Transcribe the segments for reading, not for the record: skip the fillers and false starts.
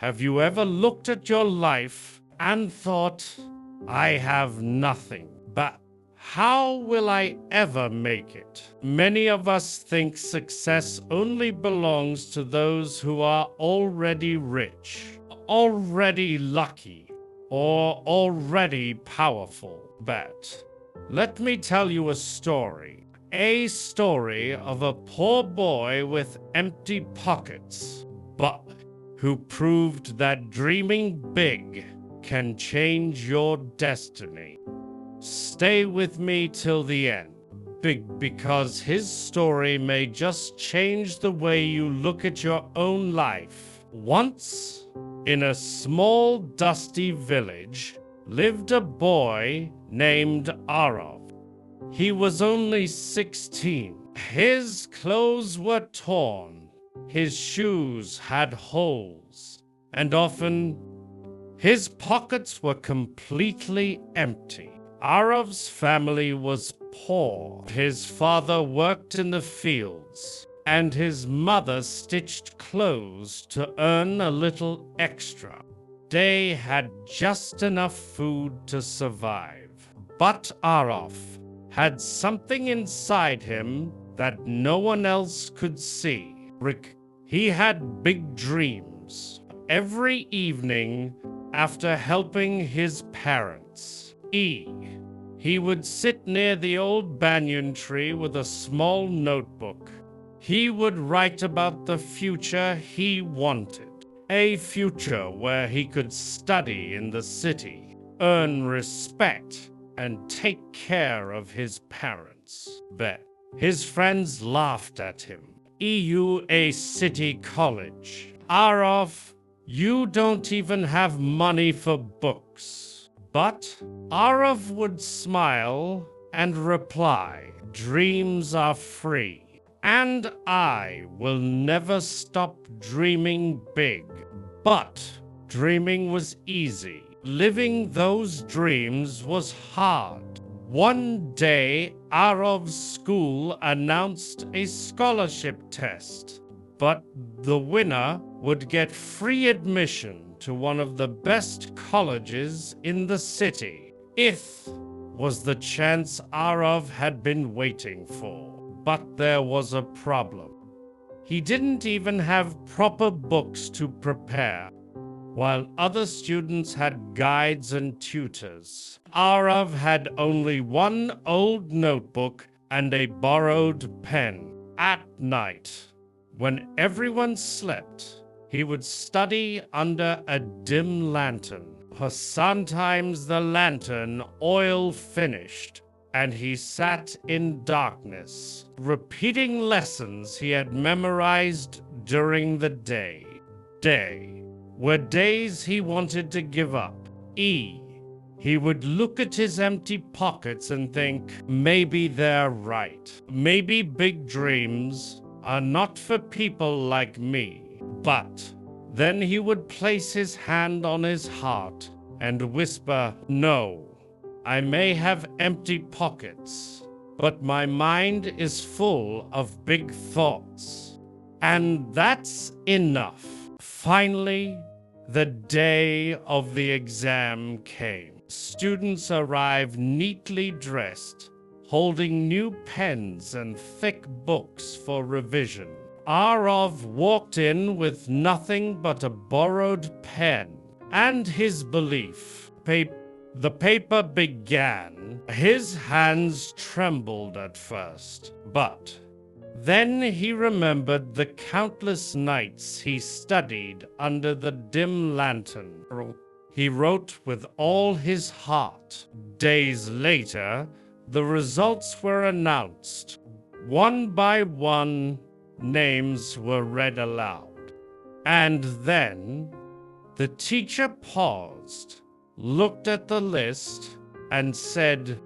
Have you ever looked at your life and thought, I have nothing, but how will I ever make it? Many of us think success only belongs to those who are already rich, already lucky, or already powerful. But let me tell you a story. A story of a poor boy with empty pockets, but who proved that dreaming big can change your destiny. Stay with me till the end, because his story may just change the way you look at your own life. Once, in a small, dusty village, lived a boy named Aarav. He was only 16. His clothes were torn, his shoes had holes, and often his pockets were completely empty. Aarav's family was poor. His father worked in the fields, and his mother stitched clothes to earn a little extra. They had just enough food to survive. But Aarav had something inside him that no one else could see. He had big dreams. Every evening, after helping his parents, he would sit near the old banyan tree with a small notebook. He would write about the future he wanted, a future where he could study in the city, earn respect, and take care of his parents. But his friends laughed at him. A city college. Aarav, you don't even have money for books. But Aarav would smile and reply, dreams are free, and I will never stop dreaming big. But dreaming was easy. Living those dreams was hard. One day, Aarav's school announced a scholarship test, but the winner would get free admission to one of the best colleges in the city. It was the chance Aarav had been waiting for. But there was a problem. He didn't even have proper books to prepare. While other students had guides and tutors, Aarav had only one old notebook and a borrowed pen. At night, when everyone slept, he would study under a dim lantern. Sometimes the lantern oil finished, and he sat in darkness, repeating lessons he had memorized during the day. Were days he wanted to give up. He would look at his empty pockets and think, maybe they're right. Maybe big dreams are not for people like me. But then he would place his hand on his heart and whisper, no, I may have empty pockets, but my mind is full of big thoughts. And that's enough. Finally, the day of the exam came. Students arrived neatly dressed, holding new pens and thick books for revision. Aarav walked in with nothing but a borrowed pen and his belief. The paper began. His hands trembled at first, but then he remembered the countless nights he studied under the dim lantern. He wrote with all his heart. Days later, the results were announced. One by one, names were read aloud. And then the teacher paused, looked at the list, and said,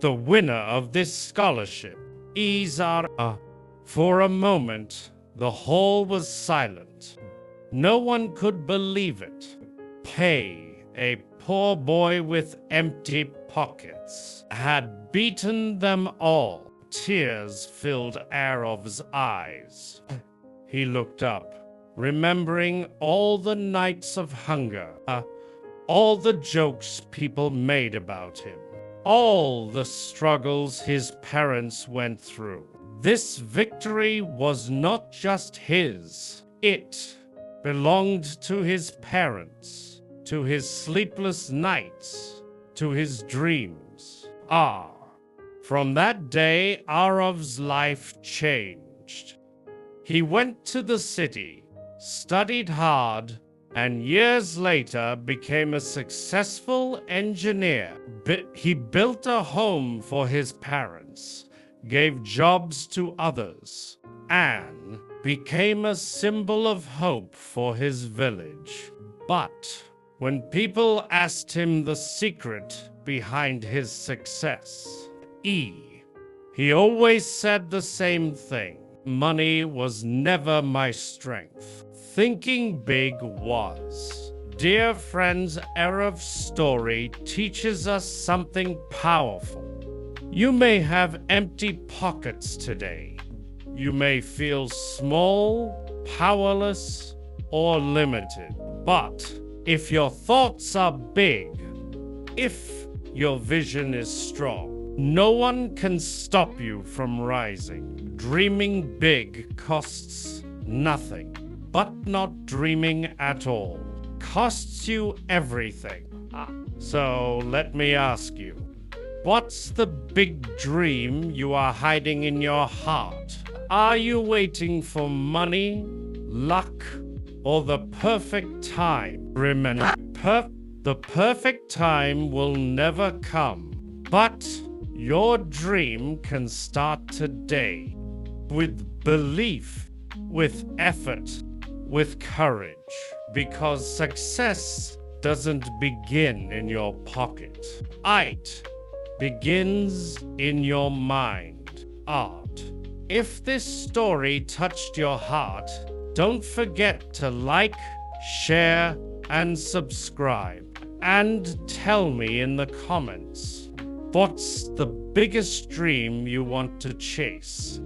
the winner of this scholarship is Aarav. For a moment, the hall was silent. No one could believe it. A poor boy with empty pockets, had beaten them all. Tears filled Aarav's eyes. He looked up. remembering all the nights of hunger, all the jokes people made about him, all the struggles his parents went through. This victory was not just his, it belonged to his parents, to his sleepless nights, to his dreams. From that day, Aarav's life changed. He went to the city, studied hard, and years later became a successful engineer. He built a home for his parents, gave jobs to others, and became a symbol of hope for his village. But when people asked him the secret behind his success, he always said the same thing: money was never my strength. Thinking big was. Dear friends, Aarav's story teaches us something powerful. You may have empty pockets today. You may feel small, powerless, or limited. But if your thoughts are big, if your vision is strong, no one can stop you from rising. Dreaming big costs nothing, but not dreaming at all costs you everything. So let me ask you, what's the big dream you are hiding in your heart? Are you waiting for money, luck, or the perfect time? Remember, the perfect time will never come, but your dream can start today. With belief, with effort, with courage. Because success doesn't begin in your pocket. It begins in your mind. If this story touched your heart, don't forget to like, share, and subscribe. And tell me in the comments, what's the biggest dream you want to chase?